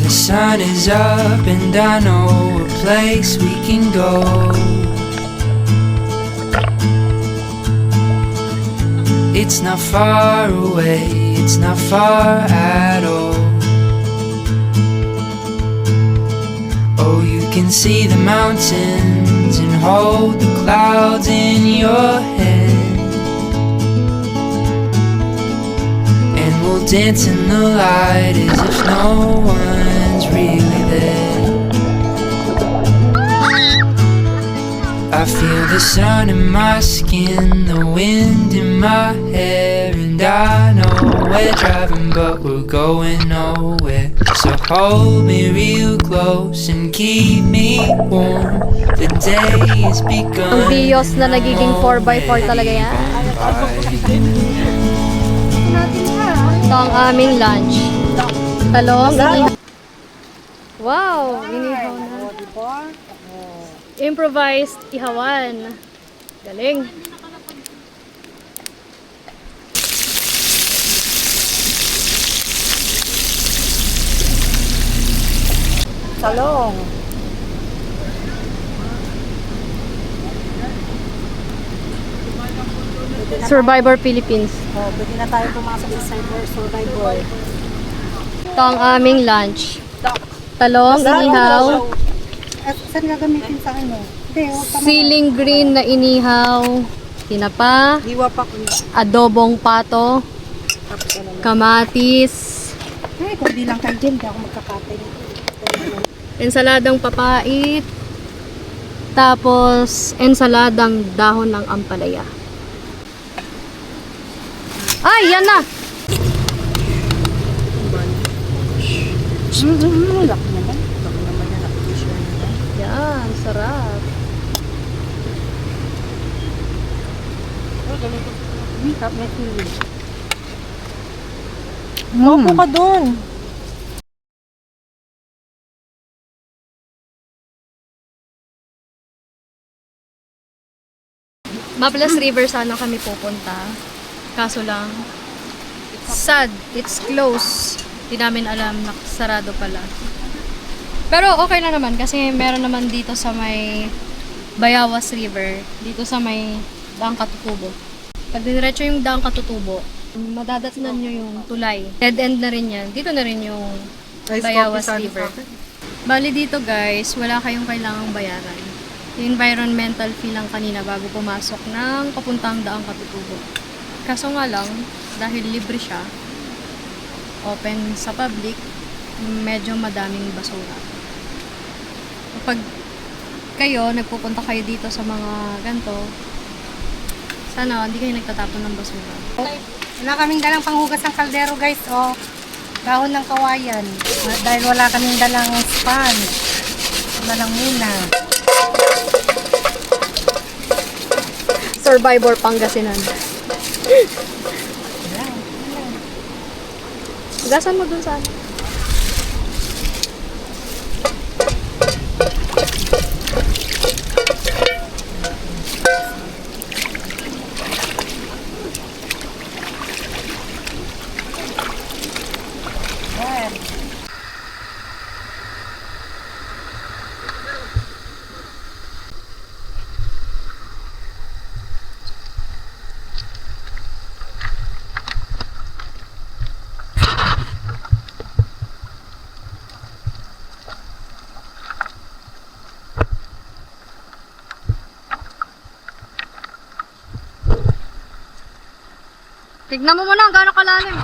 The sun is up and I know a place we can go. It's not far away, it's not far at all. Oh, you can see the mountains and hold the clouds in your head. And we'll dance in the light as if no one's really there. I feel the sun in my skin, the wind in my hair, and I know we're driving but we're going nowhere. So hold me real close and keep me warm. The day is begun. Ang bios na nagiging 4x4 talaga yan. Ito ang aming lunch. Talong. Wow! Inihaw na. Improvised ihawan. Galing. Talong. Survivor Philippines. Oh, pwede na tayo pumasok sa Survivor. Ito ang aming lunch. Talong, inihaw. At saan gagamitin sa ano? Siling green na inihaw. Tinapa. Hiwa pa ko. Adobong pato. Tapos ano na. Kamatis. Ay, kung di lang kayo dyan, di ako magkakatay. Ensaladang papait. Tapos, ensaladang dahon ng ampalaya. Ay, yan na! Laki naman. Laki naman yan. Laki naman. Yan, sarap. Tap na sili. Maupo ka dun. Maples River sana kami pupunta. Kaso lang, sad, it's closed. Di namin alam na sarado pala. Pero okay lang naman kasi meron naman dito sa may Bayawas River, dito sa may Daang Katutubo. Pag diretso yung Daang Katutubo, madadatnan nyo yung tulay. Dead end na rin yan. Dito na rin yung Bayawas River. Bali dito guys, wala kayong kailangang bayaran. Yung environmental fee lang kanina bago pumasok ng papuntang Daang Katutubo. Kaso nga lang, dahil libre siya, open sa public, medyo madaming basura. Kapag kayo, nagpupunta kayo dito sa mga ganito, sana hindi kayo nagtatapon ng basura. Wala kaming dalang panghugas ng kaldero guys, oh. Dahon ng kawayan. Dahil wala kaming dalang sponge. Wala lang muna. Survivor Pangasinan. Hugasan mo dun sa ano. Tignan mo muna kung gaano kalalim.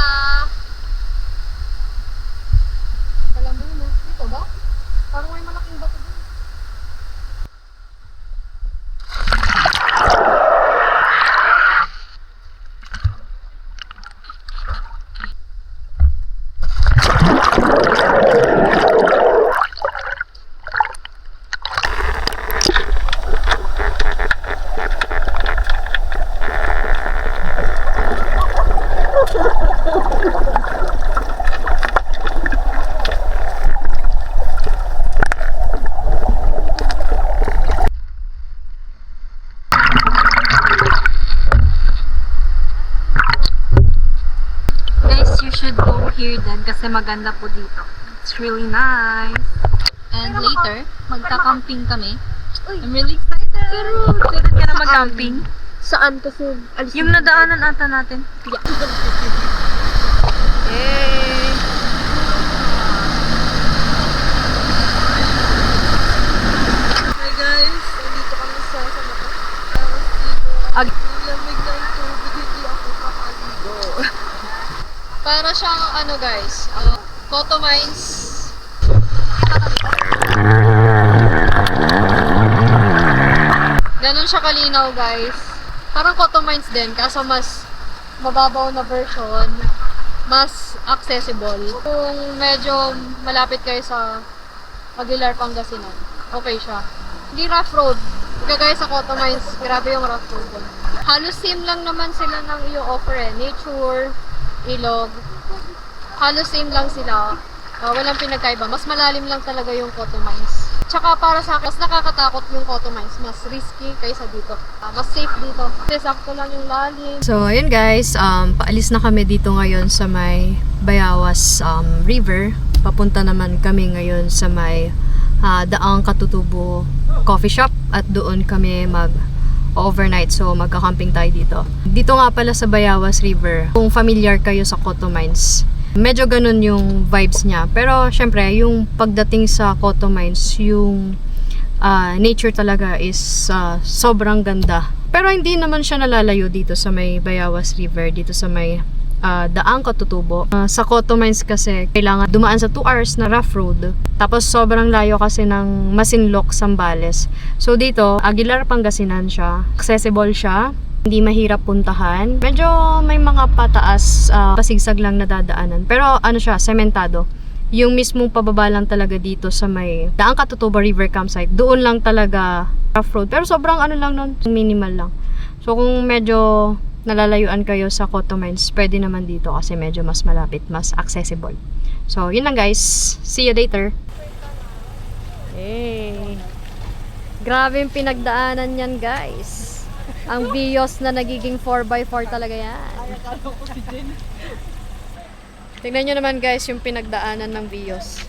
na. Pala muna. Dito ba? Parang may malaking bato dun. Guys, you should go here then kasi maganda po dito. It's really nice. And later, magka-camping kami. I'm really excited. Excited ka na mag-camping? Saan? Kasi alis Yung nadaanan ata natin. Yeah. Yay! Hi guys, nandito kami sa Samata. Tapos dito, ang lamig ng tubig, hindi ako makaligo. Para siyang ano guys, Cotto Mines. Ganon siya kalinaw guys. Parang Cotto Mines din, kaso mas mababaw na version. Mas accessible. Kung medyo malapit kayo sa Aguilar, Pangasinan, okay siya. Hindi rough road. Kagaya sa Cotto Mines, grabe yung rough road doon. Halos same lang naman sila ng i-offer eh. Nature, ilog. Halos same lang sila. Walang pinagkaiba. Mas malalim lang talaga yung Cotto Mines. Tsaka para sa akin, mas nakakatakot yung Cotto Mines. Mas risky kaysa dito. Mas safe dito. Kasi sakto lang yung lalim. So, ayun guys. Paalis na kami dito ngayon sa may Bayawas River. Papunta naman kami ngayon sa may Daang Katutubo Coffee Shop. At doon kami overnight. So, magka-camping tayo dito. Dito nga pala sa Bayawas River. Kung familiar kayo sa Cotto Mines, medyo ganun yung vibes niya. Pero, syempre, yung pagdating sa Cotto Mines, yung nature talaga is sobrang ganda. Pero, hindi naman siya nalalayo dito sa may Bayawas River, dito sa may Daang Katutubo. Sa Cotto Mines kasi, kailangan dumaan sa 2 hours na rough road. Tapos, sobrang layo kasi ng Masinloc, Zambales. So, dito, Aguilar, Pangasinan siya. Accessible siya. Hindi mahirap puntahan. Medyo may mga pataas, pasigsag lang na dadaanan. Pero ano siya, sementado. Yung mismong pababa lang talaga dito sa may Daang Katutubo River Campsite. Doon lang talaga rough road. Pero sobrang ano lang nun, minimal lang. So kung medyo nalalayuan kayo sa Cotto Mines, pwede naman dito kasi medyo mas malapit, mas accessible. So yun lang guys. See you later. Hey. Grabe yung pinagdaanan yan guys. Ang Vios na nagiging 4x4 talaga yan. Tingnan nyo naman guys yung pinagdaanan ng Vios.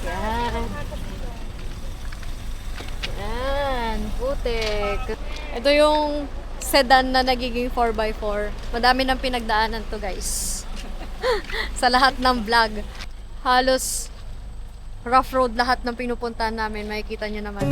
Yan. Yan. Putik. Ito yung sedan na nagiging 4x4. Madami ng pinagdaanan to guys. Sa lahat ng vlog. Halos rough road lahat ng pinupuntahan namin. Makikita nyo naman.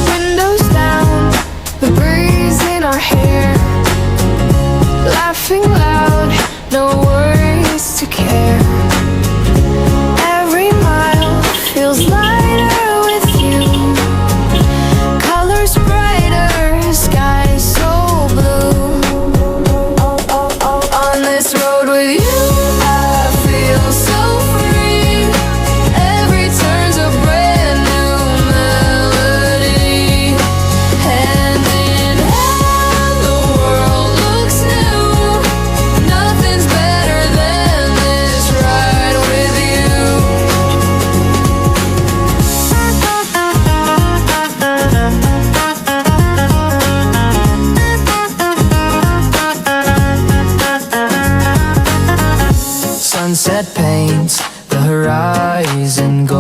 Windows down, the breeze in our hair, laughing loud, no worries to care. Every mile feels lighter with you. Colors brighter, sky so blue. On this road with you, I feel so free. Every turn's a brand new melody. Hand in hand, the world looks new. Nothing's better than this ride with you. Sunset paints the horizon gold.